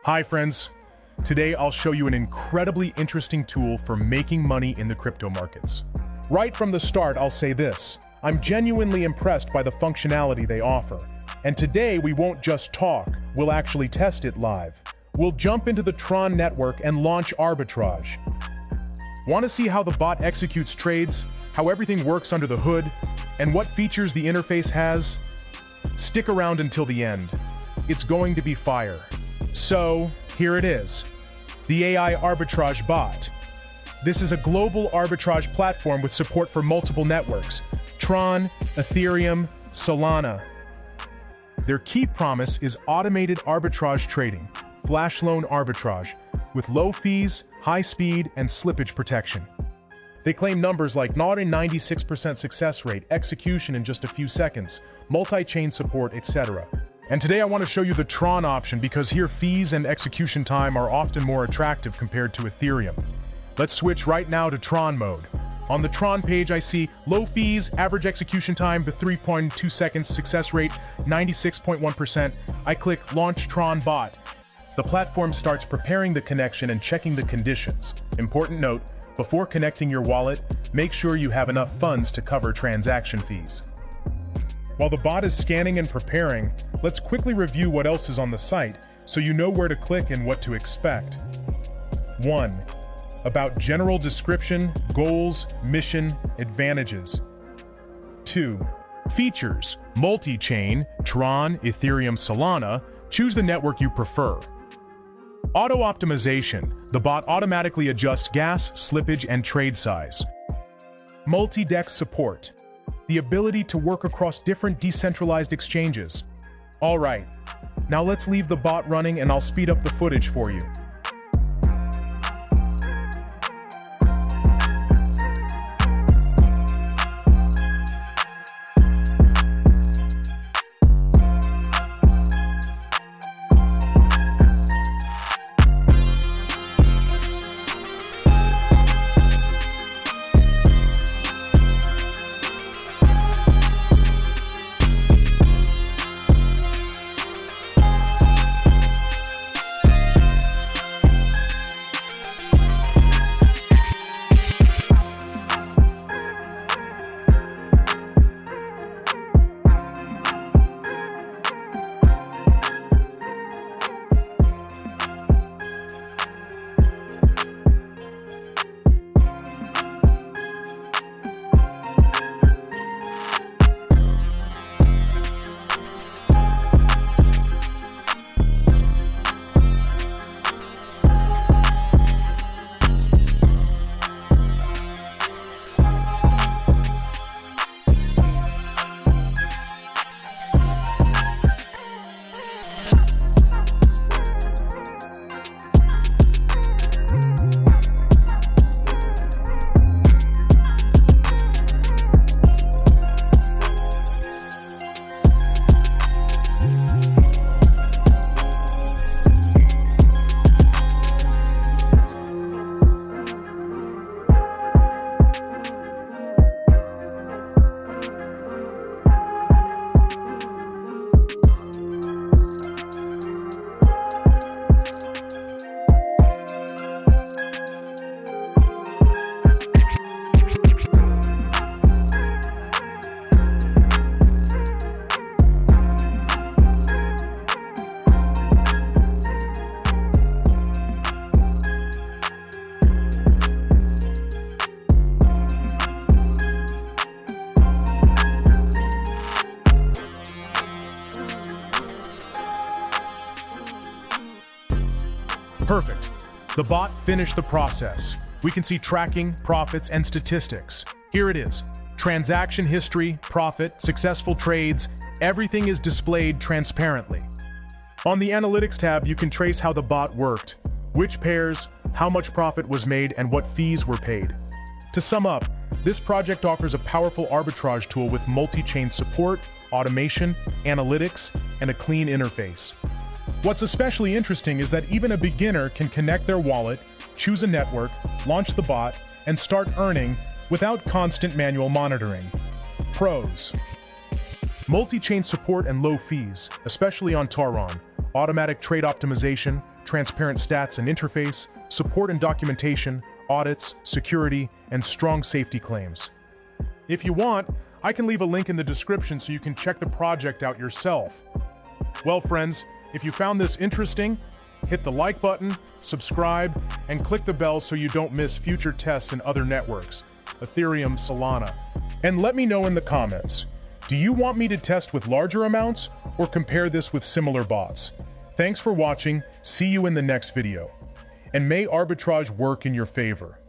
Hi friends, today I'll show you an incredibly interesting tool for making money in the crypto markets. Right from the start, I'll say this: I'm genuinely impressed by the functionality they offer. And today we won't just talk, we'll actually test it live. We'll jump into the TRON network and launch Arbitrage. Want to see how the bot executes trades, how everything works under the hood, and what features the interface has? Stick around until the end. It's going to be fire. So, here it is. The AI Arbitrage bot. This is a global arbitrage platform with support for multiple networks: TRON, Ethereum, Solana. Their key promise is automated arbitrage trading, flash loan arbitrage, with low fees, high speed, and slippage protection. They claim numbers like 96% success rate, execution in just a few seconds, multi-chain support, etc. And today I want to show you the TRON option because here fees and execution time are often more attractive compared to Ethereum. Let's switch right now to TRON mode. On the TRON page I see low fees, average execution time to 3.2 seconds, success rate 96.1%. I click Launch TRON Bot. The platform starts preparing the connection and checking the conditions. Important note, before connecting your wallet, make sure you have enough funds to cover transaction fees. While the bot is scanning and preparing, let's quickly review what else is on the site so you know where to click and what to expect. 1. About general description, goals, mission, advantages. 2. Features: multi-chain, TRON, Ethereum, Solana. Choose the network you prefer. Auto-optimization: the bot automatically adjusts gas, slippage, and trade size. Multi-dex support: the ability to work across different decentralized exchanges. Alright, now let's leave the bot running and I'll speed up the footage for you. Perfect. The bot finished the process. We can see tracking, profits, and statistics. Here it is. Transaction history, profit, successful trades, everything is displayed transparently. On the Analytics tab, you can trace how the bot worked, which pairs, how much profit was made, and what fees were paid. To sum up, this project offers a powerful arbitrage tool with multi-chain support, automation, analytics, and a clean interface. What's especially interesting is that even a beginner can connect their wallet, choose a network, launch the bot, and start earning without constant manual monitoring. Pros: multi-chain support and low fees, especially on TRON, automatic trade optimization, transparent stats and interface, support and documentation, audits, security, and strong safety claims. If you want, I can leave a link in the description so you can check the project out yourself. Well, friends, if you found this interesting, hit the like button, subscribe, and click the bell so you don't miss future tests in other networks, Ethereum, Solana. And let me know in the comments, do you want me to test with larger amounts or compare this with similar bots? Thanks for watching, see you in the next video. And may arbitrage work in your favor.